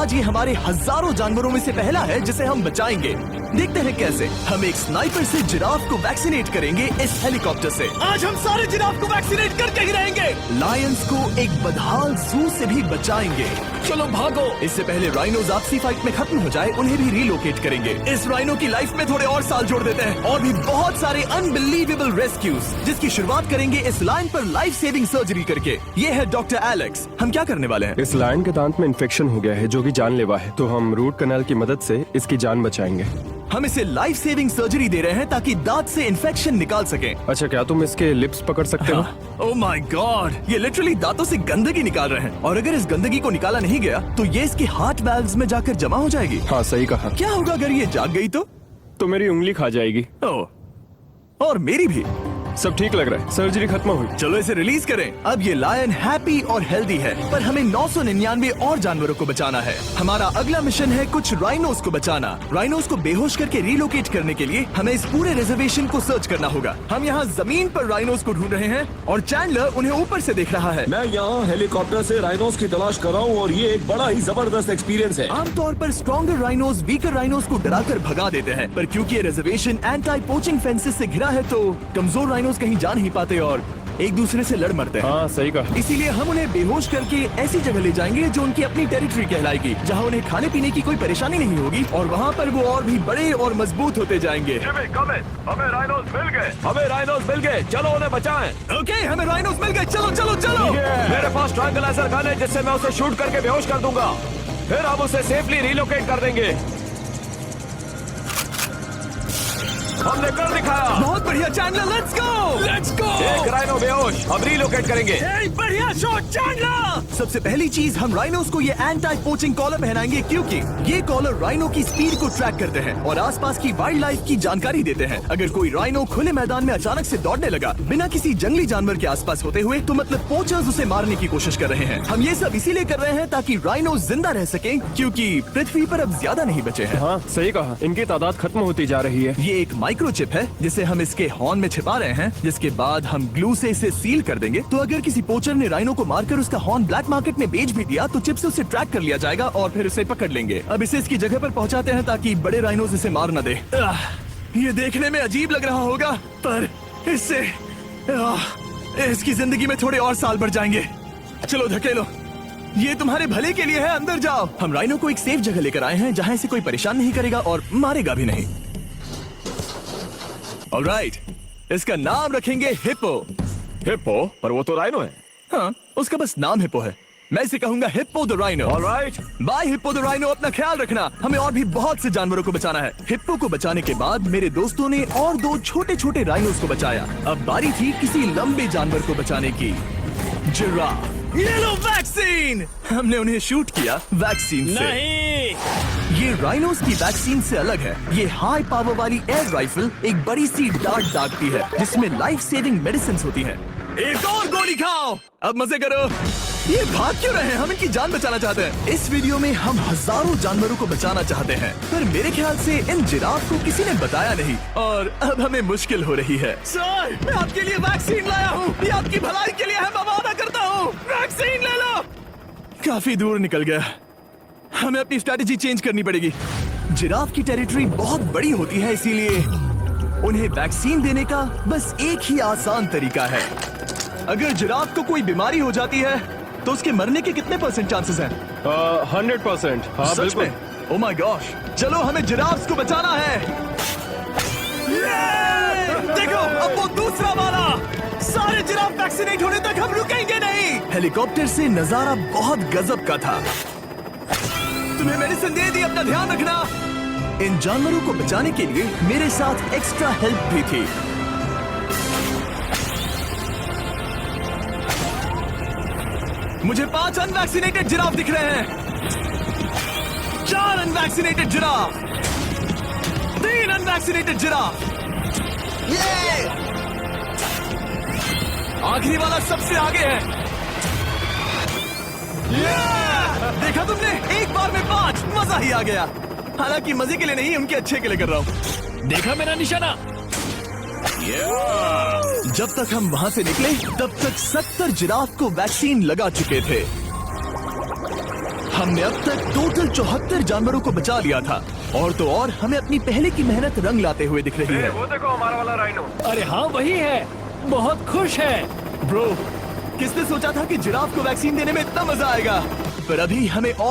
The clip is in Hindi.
आज ये हमारे हजारों जानवरों में से पहला है जिसे हम बचाएंगे। देखते हैं कैसे। हम एक स्नाइपर से जिराफ को वैक्सीनेट करेंगे इस हेलीकॉप्टर से। आज हम सारे जिराफ को वैक्सीनेट करके ही रहेंगे। लायंस को एक बदहाल जू से भी बचाएंगे। चलो भागो। इससे पहले राइनोज आपसी फाइट में खत्म हो जाए, उन्हें भी रिलोकेट करेंगे। इस राइनो की लाइफ में थोड़े और साल जोड़ देते हैं और भी बहुत सारे अनबिलीवेबल रेस्क्यूज, जिसकी शुरुआत करेंगे इस लायन पर लाइफ सेविंग सर्जरी करके। ये है डॉक्टर एलेक्स। हम क्या करने वाले हैं? इस लायन के दांत में इन्फेक्शन हो गया है जो कि जानलेवा है, तो हम रूट कैनाल की मदद से इसकी जान बचाएंगे। हम इसे लाइफ सेविंग सर्जरी दे रहे हैं ताकि दांत से इन्फेक्शन निकाल सकें। अच्छा, क्या तुम इसके लिप्स पकड़ सकते हो? ओह माय गॉड, ये लिटरली दांतों से गंदगी निकाल रहे हैं और अगर इस गंदगी को निकाला नहीं गया तो ये इसके हार्ट वाल्व्स में जाकर जमा हो जाएगी। हाँ, सही कहा। क्या होगा अगर ये जाग गई तो मेरी उंगली खा जाएगी। ओह, और मेरी भी। सब ठीक लग रहा है, सर्जरी खत्म हुई। चलो इसे रिलीज करें। अब ये लायन हैप्पी और हेल्दी है, पर हमें 999 और जानवरों को बचाना है। हमारा अगला मिशन है कुछ राइनोस को बचाना। राइनोस को बेहोश करके रिलोकेट करने के लिए हमें इस पूरे रिजर्वेशन को सर्च करना होगा। हम यहाँ जमीन पर राइनोस को ढूंढ रहे हैं और चैंडलर उन्हें ऊपर से देख रहा है। मैं यहाँ हेलीकॉप्टर से राइनोस की तलाश कर रहा हूँ और ये एक बड़ा ही जबरदस्त एक्सपीरियंस है। आमतौर पर स्ट्रॉन्गर राइनोस वीकर राइनोस को डराकर भगा देते हैं, पर क्योंकि ये रिजर्वेशन एंटी पोचिंग फेंसेस से घिरा है तो कमजोर राइनोस कहीं जा नहीं पाते और एक दूसरे से लड़ मरते हैं। हाँ, सही कहा। इसीलिए हम उन्हें बेहोश करके ऐसी जगह ले जाएंगे जो उनकी अपनी टेरिटरी कहलाएगी, जहाँ उन्हें खाने पीने की कोई परेशानी नहीं होगी और वहाँ पर वो और भी बड़े और मजबूत होते जाएंगे। हमें राइनोस मिल गए। हमें राइनोस मिल गए, चलो उन्हें बचाएं। ओके, हमें राइनोस मिल गए। चलो चलो चलो। मेरे पास ट्रायंगलाइजर गन है जिससे मैं उसे शूट करके बेहोश कर दूंगा, फिर हम उसे सेफली रिलोकेट कर देंगे। हमने कर दिखाया। बहुत बढ़िया चैंडलर, लेट्स गो। एक राइनो बेहोश, अब रिलोकेट करेंगे। बढ़िया शॉट चैंडलर। सबसे पहली चीज, हम राइनोस को ये एंटी पोचिंग कॉलर पहनाएंगे क्योंकि ये कॉलर राइनो की स्पीड को ट्रैक करते हैं और आसपास की वाइल्ड लाइफ की जानकारी देते हैं। अगर कोई राइनो खुले मैदान में अचानक से दौड़ने लगा बिना किसी जंगली जानवर के आसपास होते हुए, तो मतलब पोचर्स उसे मारने की कोशिश कर रहे हैं। हम ये सब इसीलिए कर रहे हैं ताकि राइनो जिंदा रह सके, क्योंकि पृथ्वी पर अब ज्यादा नहीं बचे हैं। हाँ, सही कहा। इनकी तादाद खत्म होती जा रही है। ये एक माइक्रोचिप है जिसे हम इसके हॉर्न में छिपा रहे हैं, जिसके बाद हम ग्लू से इसे सील कर देंगे। तो अगर किसी पोचर ने राइनो को मारकर उसका हॉर्न ब्लैक मार्केट में बेच भी दिया तो चिप से उसे ट्रैक कर लिया जाएगा और फिर उसे पकड़ लेंगे। अब इसे इसकी जगह पर पहुंचाते हैं ताकि बड़े राइनोस इसे मार न दे। ये देखने में अजीब लग रहा होगा, पर इससे इसकी जिंदगी में थोड़े और साल बढ़ जाएंगे। चलो धकेलो, ये तुम्हारे भले के लिए है। अंदर जाओ। हम राइनो को एक सेफ जगह लेकर आए हैं जहाँ इसे कोई परेशान नहीं करेगा और मारेगा भी नहीं। ऑलराइट, इसका नाम रखेंगे हिप्पो। हिप्पो? पर वो तो राइनो है। हाँ, उसका बस नाम हिप्पो है। मैं इसे कहूंगा hippo the rhino. Alright. Bye hippo the rhino. अपना ख्याल रखना। हमें और भी बहुत से जानवरों को बचाना है। हिप्पो को बचाने के बाद मेरे दोस्तों ने और 2 छोटे छोटे राइनोस को बचाया। अब बारी थी किसी लंबे जानवर को बचाने की। जिराफ। ये लो वैक्सीन। हमने उन्हें शूट किया वैक्सीन से। नहीं, ये राइनोस की वैक्सीन से अलग है। ये हाई पावर वाली एयर राइफल एक बड़ी सी डार्ट दागती है जिसमें लाइफ सेविंग मेडिसिन होती है। एक और गोली खाओ, अब मजे करो। ये भाग क्यों रहे हैं? हम इनकी जान बचाना चाहते हैं। इस वीडियो में हम हजारों जानवरों को बचाना चाहते हैं, पर मेरे ख्याल से इन जिराफ को किसी ने बताया नहीं और अब हमें मुश्किल हो रही है। सर, मैं आपके लिए वैक्सीन लाया हूँ। ये आपकी भलाई के लिए है, मैं वादा करता हूँ। वैक्सीन ले लो। काफी दूर निकल गया, हमें अपनी स्ट्रेटेजी चेंज करनी पड़ेगी। जिराफ की टेरिटरी बहुत बड़ी होती है, इसीलिए उन्हें वैक्सीन देने का बस एक ही आसान तरीका है। अगर जिराफ को कोई बीमारी हो जाती है तो उसके मरने के कितने % चांसेस हैं? 100%। हाँ, सच बिल्कुल। में? ओह माय गॉश, चलो हमें जिराफ को बचाना है। देखो, अब वो दूसरा वाला। सारे जिराफ वैक्सीनेट होने तक हम रुकेंगे नहीं। हेलीकॉप्टर से नजारा बहुत गजब का था। तुम्हें मेडिसिन दे दी, अपना ध्यान रखना। इन जानवरों को बचाने के लिए मेरे साथ एक्स्ट्रा हेल्प भी थी। मुझे 5 अनवैक्सीनेटेड जिराफ दिख रहे हैं। 4 अनवैक्सीनेटेड जिराफ, 3 अनवैक्सीनेटेड जिराफ। ये आखिरी वाला सबसे आगे है। देखा तुमने, एक बार में 5। मजा ही आ गया। हालांकि मजे के लिए नहीं, उनके अच्छे के लिए कर रहा हूँ। देखा मेरा निशाना? जब तक हम वहाँ से निकले तब तक 70 जिराफ को वैक्सीन लगा चुके थे। हमने अब तक टोटल 74 जानवरों को बचा लिया था। और तो और हमें अपनी पहले की मेहनत रंग लाते हुए दिख रही है। वो देखो हमारा वाला राइनो। अरे हाँ वही है, बहुत खुश है। ब्रो, किसने सोचा था कि जिराफ को वैक्सीन देने में इतना मजा आएगा? पर अभी हमें और